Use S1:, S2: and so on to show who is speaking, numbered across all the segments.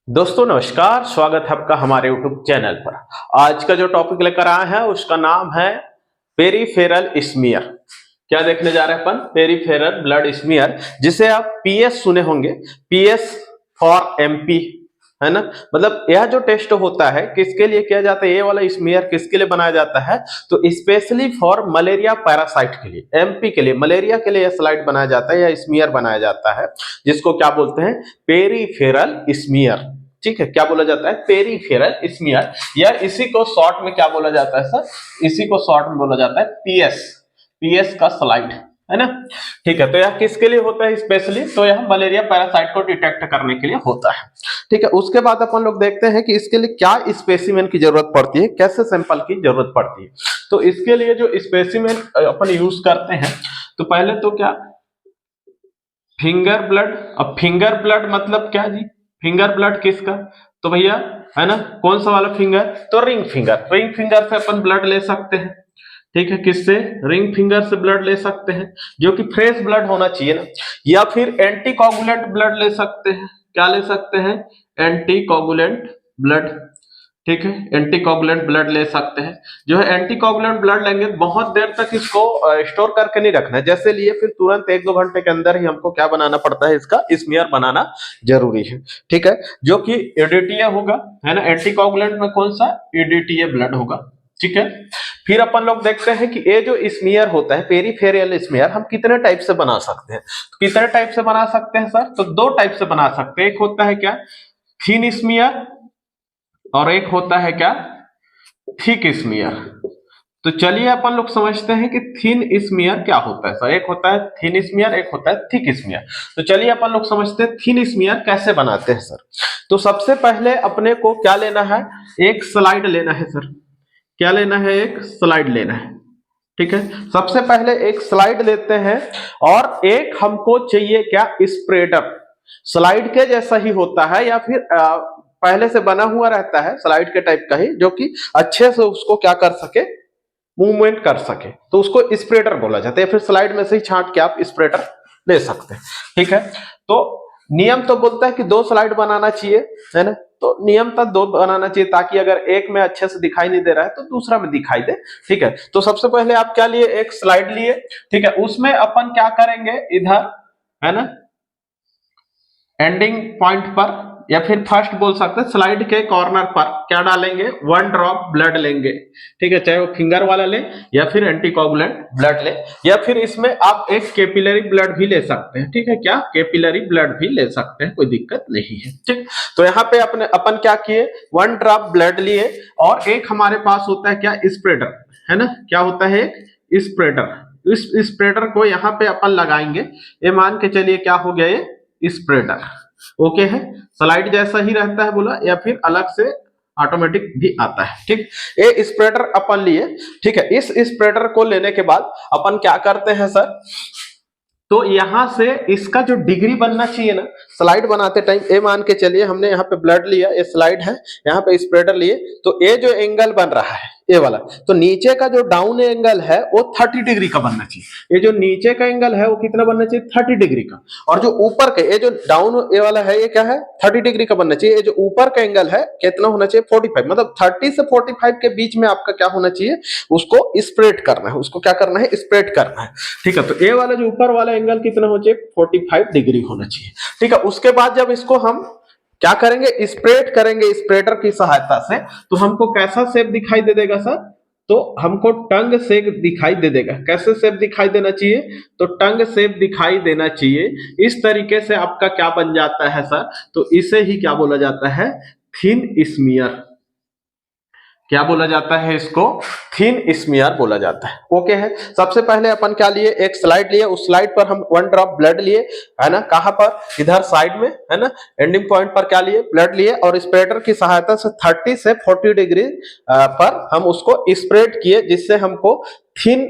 S1: दोस्तों नमस्कार, स्वागत है आपका हमारे YouTube चैनल पर। आज का जो टॉपिक लेकर आए हैं उसका नाम है पेरिफेरल स्मीयर। क्या देखने जा रहे हैं अपन? पेरिफेरल ब्लड स्मीयर, जिसे आप पीएस सुने होंगे। पीएस फॉर एमपी, है ना। मतलब यह जो टेस्ट होता है किसके लिए किया जाता है, ये वाला स्मीयर किसके लिए बनाया जाता है? तो स्पेशली फॉर मलेरिया पैरासाइट के लिए, एमपी के लिए, मलेरिया के लिए यह स्लाइड बनाया जाता है या स्मीयर बनाया जाता है, जिसको क्या बोलते हैं? Peripheral smear. ठीक है, क्या बोला जाता है? पेरिफेरल स्मीयर, या इसी को शॉर्ट में क्या बोला जाता है सर? इसी को शॉर्ट में बोला जाता है पीएस, पीएस का स्लाइड, है ना। ठीक है, तो यह किसके लिए होता है स्पेशली? तो यह मलेरिया पैरासाइट को डिटेक्ट करने के लिए होता है। ठीक है, उसके बाद अपन लोग देखते हैं कि इसके लिए क्या स्पेसिमेन की जरूरत पड़ती है, कैसे सैंपल की जरूरत पड़ती है। तो इसके लिए जो स्पेसिमेन अपन यूज करते हैं, तो पहले तो क्या, फिंगर ब्लड। अब फिंगर ब्लड मतलब क्या जी? फिंगर ब्लड किसका? तो भैया, है ना, कौन सा वाला फिंगर? तो रिंग फिंगर। रिंग फिंगर से अपन ब्लड ले सकते हैं। ठीक है, किससे? रिंग फिंगर से ब्लड ले सकते हैं, जो कि फ्रेश ब्लड होना चाहिए ना। या फिर एंटीकोगुलेंट ब्लड ले सकते हैं। क्या ले सकते हैं? Anticoagulant blood. ठीक है, एंटीकोगुलेंट ब्लड ले सकते हैं। जो है एंटीकोगुलेंट ब्लड लेंगे, बहुत देर तक इसको स्टोर करके नहीं रखना है। जैसे लिए फिर तुरंत 1-2 घंटे के अंदर ही हमको क्या बनाना पड़ता है? इसका स्मीयर बनाना जरूरी है। ठीक है, जो कि एडीटीए होगा, है ना। एंटीकोगुलेंट में कौन सा? एडीटीए ब्लड होगा। ठीक है, फिर अपन लोग देखते हैं कि ये जो स्मीयर होता है, पेरिफेरल स्मीयर, हम कितने टाइप से बना सकते हैं। तो कितने टाइप से बना सकते हैं सर? तो 2 टाइप से बना सकते हैं। एक होता है क्या? थिन स्मीयर, और एक होता है क्या? Thick smear. तो चलिए अपन लोग समझते हैं कि थिन स्मीयर क्या होता है सर। एक होता है थिन स्मीयर, एक होता है थिक स्मीयर। तो चलिए अपन लोग समझते हैं थिन स्मीयर कैसे बनाते हैं सर। तो सबसे पहले अपने को क्या लेना है? एक स्लाइड लेना है सर। क्या लेना है? एक स्लाइड लेना है। ठीक है, सबसे पहले एक स्लाइड लेते हैं, और एक हमको चाहिए क्या? स्प्रेडर। स्लाइड के जैसा ही होता है, या फिर पहले से बना हुआ रहता है स्लाइड के टाइप का ही, जो कि अच्छे से उसको क्या कर सके? मूवमेंट कर सके, तो उसको स्प्रेडर बोला जाता है। फिर स्लाइड में से ही छांट के आप स्प्रेडर ले सकते हैं। ठीक है, तो नियम तो बोलता है कि 2 स्लाइड बनाना चाहिए, है ना। तो नियम तो 2 बनाना चाहिए, ताकि अगर एक में अच्छे से दिखाई नहीं दे रहा है तो दूसरा में दिखाई दे। ठीक है, तो सबसे पहले आप क्या लिए? एक स्लाइड लिए। ठीक है, उसमें अपन क्या करेंगे? इधर, है ना, एंडिंग पॉइंट पर, या फिर फर्स्ट बोल सकते हैं स्लाइड के कॉर्नर पर क्या डालेंगे? 1 ड्रॉप ब्लड लेंगे। ठीक है, चाहे वो फिंगर वाला ले या फिर एंटीकोगुलेंट ब्लड ले, या फिर इसमें आप एक कैपिलरी ब्लड भी ले सकते हैं। ठीक है, क्या? कैपिलरी ब्लड भी ले सकते हैं, कोई दिक्कत नहीं है। ठीक, तो यहाँ पे अपन क्या किए? 1 ड्रॉप ब्लड लिए, और एक हमारे पास होता है क्या? स्प्रेडर, है ना। क्या होता है? एक स्प्रेडर। इस स्प्रेडर को यहाँ पे अपन लगाएंगे। ये मान के चलिए क्या हो गया? ये स्प्रेडर ओके है। स्लाइड जैसा ही रहता है बोला, या फिर अलग से ऑटोमेटिक भी आता है। ठीक, ये स्प्रेडर अपन लिए। ठीक है, इस स्प्रेडर को लेने के बाद अपन क्या करते हैं सर? तो यहां से इसका जो डिग्री बनना चाहिए ना, स्लाइड बनाते टाइम, ये मान के चलिए हमने यहाँ पे ब्लड लिया, ये स्लाइड है, यहाँ पे स्प्रेडर लिए, तो ये जो एंगल बन रहा है ये वाला, तो नीचे का जो डाउन एंगल है वो 30 डिग्री का बनना चाहिए। ये जो नीचे का एंगल है वो कितना बनना चाहिए? 30 डिग्री का। और जो ऊपर का, ये जो डाउन ये वाला है, ये क्या है? 30 डिग्री का बनना चाहिए। ये जो ऊपर का एंगल है कितना होना चाहिए? 45। मतलब 30 से 45 के बीच में आपका क्या होना चाहिए? उसको स्प्रेड करना है, उसको क्या करना है? स्प्रेड करना है। ठीक है, तो ये वाला जो ऊपर वाला एंगल कितना होना चाहिए? 45 डिग्री होना चाहिए। ठीक है, उसके बाद जब इसको हम क्या करेंगे? स्प्रेड करेंगे स्प्रेडर की सहायता से, तो हमको कैसा शेप दिखाई दे देगा सर? तो हमको टंग शेप दिखाई दे देगा। कैसे शेप दिखाई देना चाहिए? तो टंग शेप दिखाई देना चाहिए। इस तरीके से आपका क्या बन जाता है सर? तो इसे ही क्या बोला जाता है? Thin smear. क्या बोला जाता है इसको? थिन स्मीयर बोला जाता है। ओके है, सबसे पहले अपन क्या लिए? एक स्लाइड लिए, उस स्लाइड पर हम 1 ड्रॉप ब्लड लिए, है ना। कहां पर? इधर साइड में, है ना, एंडिंग पॉइंट पर क्या लिए? ब्लड लिए, और स्प्रेडर की सहायता से 30 से 40 डिग्री पर हम उसको स्प्रेड किए, जिससे हमको थिन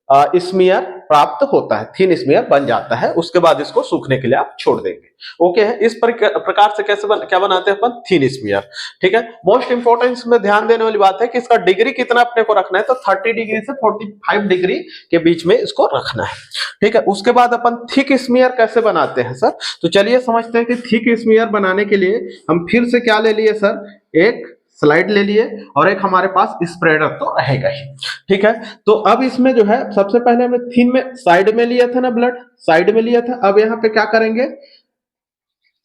S1: स्मीयर प्राप्त होता है, थिन स्मीयर बन जाता है। उसके बाद इसको सूखने के लिए आप छोड़ देंगे। ओके है, इस प्रकार से कैसे क्या बनाते हैं अपन, थिन स्मीयर। ठीक है, मोस्ट इंपोर्टेंट इसमें ध्यान देने वाली बात है कि इसका डिग्री कितना अपने को रखना है, तो 30 डिग्री से 45 डिग्री के बीच में इसको रखना है। ठीक है, उसके बाद अपन थिक स्मीयर कैसे बनाते हैं सर, तो चलिए समझते हैं कि थिक स्मीयर बनाने के लिए हम फिर से क्या ले लिए सर, एक स्लाइड ले लिए और एक हमारे पास स्प्रेडर तो रहेगा ही। ठीक है, तो अब इसमें जो है सबसे पहले हमने थिन में साइड में लिया था ना, ब्लड साइड में लिया था। अब यहाँ पे क्या करेंगे,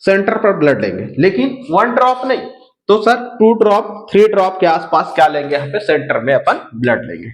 S1: सेंटर पर ब्लड लेंगे, लेकिन 1 ड्रॉप नहीं, तो सर 2 ड्रॉप 3 ड्रॉप के आसपास क्या लेंगे, यहाँ पे सेंटर में अपन ब्लड लेंगे,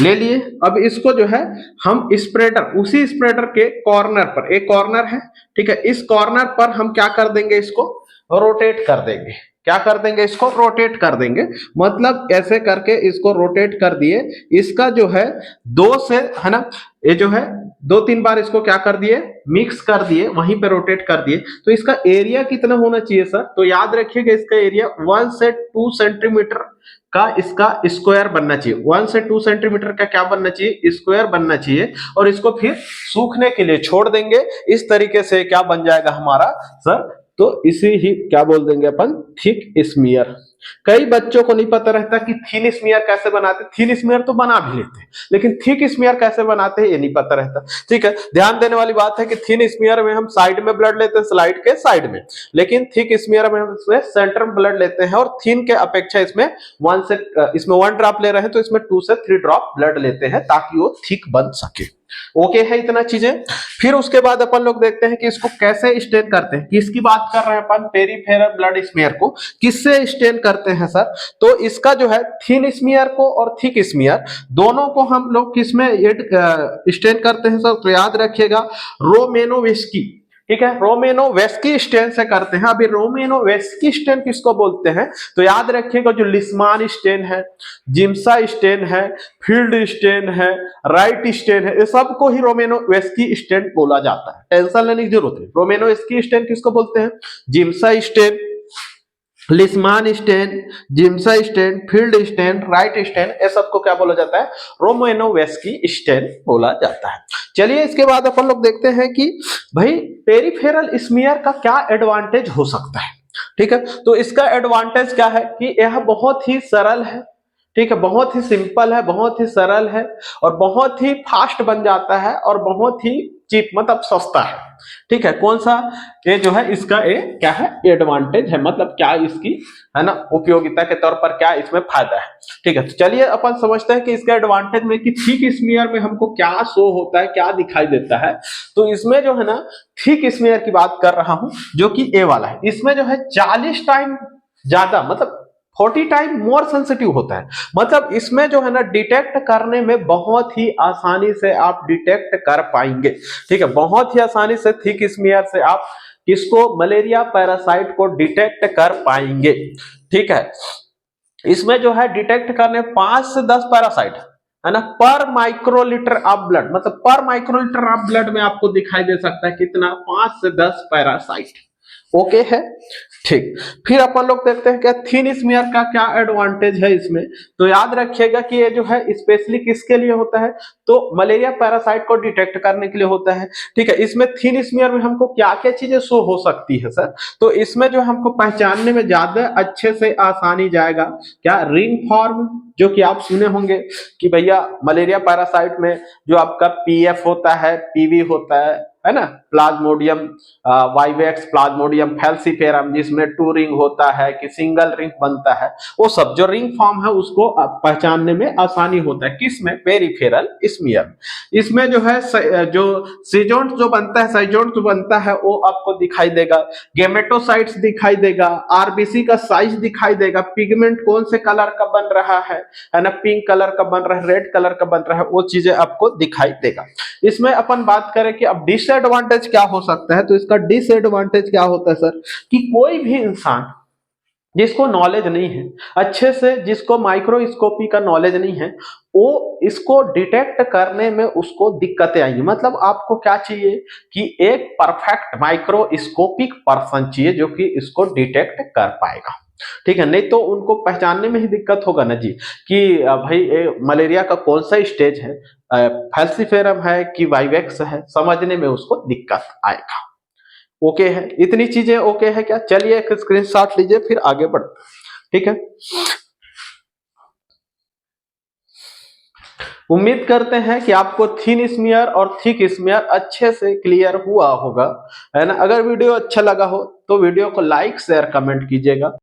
S1: ले लिए। अब इसको जो है हम स्प्रेडर, उसी स्प्रेडर के कॉर्नर पर, एक कॉर्नर है, ठीक है, इस कॉर्नर पर हम क्या कर देंगे, इसको रोटेट कर देंगे। क्या कर देंगे, इसको रोटेट कर देंगे, मतलब ऐसे करके इसको रोटेट कर दिए। इसका जो है 2 से, है ना, ये जो है 2-3 बार इसको क्या कर दिए, मिक्स कर दिए, वहीं पे रोटेट कर दिए। तो इसका एरिया कितना होना चाहिए सर, तो याद रखिएगा इसका एरिया 1 से 2 सेंटीमीटर का इसका स्क्वायर बनना चाहिए। 1 से 2 सेंटीमीटर का क्या बनना चाहिए, स्क्वायर बनना चाहिए। और इसको फिर सूखने के लिए छोड़ देंगे। इस तरीके से क्या बन जाएगा हमारा सर, तो इसी ही क्या बोल देंगे अपन, थिक स्मीयर। कई बच्चों को नहीं पता रहता कि थिन स्मीयर कैसे बनाते, थिन स्मीयर तो बना भी लेते हैं, लेकिन थिक स्मीयर कैसे बनाते हैं ये नहीं पता रहता। ठीक है, ध्यान देने वाली बात है कि थिन स्मीयर में हम साइड में ब्लड लेते हैं, स्लाइड के साइड में, लेकिन थिक स्मीयर में हम इसमें सेंटर में ब्लड लेते हैं। और थिन के अपेक्षा इसमें 1 ड्रॉप ले रहे हैं, तो इसमें 2 से 3 ड्रॉप ब्लड लेते हैं ताकि वो थिक बन सके। ओके है इतना चीजें। फिर उसके बाद अपन लोग देखते हैं कि इसको कैसे स्टेन करते हैं। किसकी बात कर रहे हैं अपन, पेरिफेरल ब्लड स्मीयर को किससे स्टेन करते हैं सर, तो इसका जो है थिन स्मीयर को और थिक स्मीयर दोनों को हम लोग किसमें स्टेन करते हैं सर, तो याद रखिएगा रोमेनोवेस्की। ठीक है, रोमेनोवेस्की स्टेन से करते हैं। अभी रोमेनोवेस्की स्टेन किसको बोलते हैं, तो याद रखिएगा जो लिस्मान स्टेन है, जिम्सा स्टेन है, फील्ड स्टेन है, राइट स्टेन है, ये सबको ही रोमेनोवेस्की स्टेन बोला जाता है। टेंशन लेने की जरूरत नहीं। रोमेनोवेस्की स्टेन किसको बोलते हैं, Giemsa stain, Leishman stain, Giemsa stain, field stain, Wright stain, ये सबको क्या बोला जाता है, रोमेनोवेस्की स्टेन बोला जाता है। चलिए इसके बाद अपन लोग देखते हैं कि भाई पेरिफेरल स्मीयर का क्या एडवांटेज हो सकता है। ठीक है, तो इसका एडवांटेज क्या है कि यह बहुत ही सरल है। ठीक है, बहुत ही सिंपल है, बहुत ही सरल है और बहुत ही फास्ट बन जाता है और बहुत ही चीप, मतलब सस्ता है। ठीक है, कौन सा, ये जो है इसका ये क्या है, एडवांटेज है, मतलब क्या इसकी, है ना, उपयोगिता के तौर पर क्या इसमें फायदा है। ठीक है, तो चलिए अपन समझते हैं कि इसका एडवांटेज में कि थिक स्मीयर में हमको क्या शो होता है, क्या दिखाई देता है। तो इसमें जो है ना थिक स्मीयर की बात कर रहा हूं, जो कि ए वाला है, इसमें जो है 40 टाइम ज्यादा, मतलब 40 टाइम मोर सेंसिटिव होता है। मतलब इसमें जो है ना डिटेक्ट करने में बहुत ही आसानी से आप डिटेक्ट कर पाएंगे। ठीक है, बहुत ही आसानी से थिक स्मीयर से आप किसको, मलेरिया पैरासाइट को डिटेक्ट कर पाएंगे। ठीक है, इसमें जो है डिटेक्ट करने 5 से 10 पैरासाइट, है ना, पर माइक्रोलीटर ऑफ ब्लड, मतलब पर माइक्रोलीटर ऑफ ब्लड में आपको दिखाई दे सकता है कितना, 5 से 10 पैरासाइट। ओके है, ठीक। फिर अपन लोग देखते हैं कि थिन स्मीयर का क्या एडवांटेज है इसमें, तो याद रखिएगा कि ये जो है स्पेशली किसके लिए होता है, तो मलेरिया पैरासाइट को डिटेक्ट करने के लिए होता है। ठीक है, इसमें थिन स्मीयर में हमको क्या क्या चीजें शो हो सकती है सर, तो इसमें जो हमको पहचानने में ज्यादा अच्छे से आसानी जाएगा, क्या, रिंग फॉर्म, जो कि आप सुने होंगे कि भैया मलेरिया पैरासाइट में जो आपका पीएफ होता है, पीवी होता है ना, प्लाज्मोडियम वाइवेक्स, प्लाज्मोडियम फैल्सीफेरम, जिसमें 2 रिंग होता है कि सिंगल रिंग बनता है, वो सब जो रिंग फॉर्म है उसको पहचानने में आसानी होता है। किसमें, पेरिफेरल स्मीयर। इसमें जो है जो सीजोन्ट जो बनता है, साइजोन्ट जो बनता है वो आपको दिखाई देगा, गेमेटोसाइट्स दिखाई देगा, आरबीसी का साइज दिखाई देगा, पिगमेंट कौन से कलर का बन रहा है ना, पिंक कलर का बन रहा है, रेड कलर का बन रहा है, वो चीजें आपको दिखाई देगा। इसमें अपन बात करें कि अब डिसएडवांटेज क्या हो सकता है, तो इसका डिसएडवांटेज क्या होता है सर, कि कोई भी इंसान जिसको नॉलेज नहीं है अच्छे से, जिसको माइक्रोस्कोपी का नॉलेज नहीं है, वो इसको डिटेक्ट करने में उसको दिक्कतें आएंगी। मतलब आपको क्या चाहिए कि एक परफेक्ट माइक्रोस्कोपिक पर्सन चाहिए जो कि इसको डिटेक्ट कर पाएगा। ठीक है, नहीं तो उनको पहचानने में ही दिक्कत होगा ना जी कि भाई मलेरिया का कौन सा स्टेज है, फैल्सीफेरम है कि वाइवेक्स है, समझने में उसको दिक्कत आएगा। ओके है, इतनी चीजें ओके है क्या? चलिए एक स्क्रीनशॉट लीजिए फिर आगे बढ़ते, ठीक है। उम्मीद करते हैं कि आपको थिन स्मीयर और थिक स्मीयर अच्छे से क्लियर हुआ होगा, है ना। अगर वीडियो अच्छा लगा हो तो वीडियो को लाइक शेयर कमेंट कीजिएगा।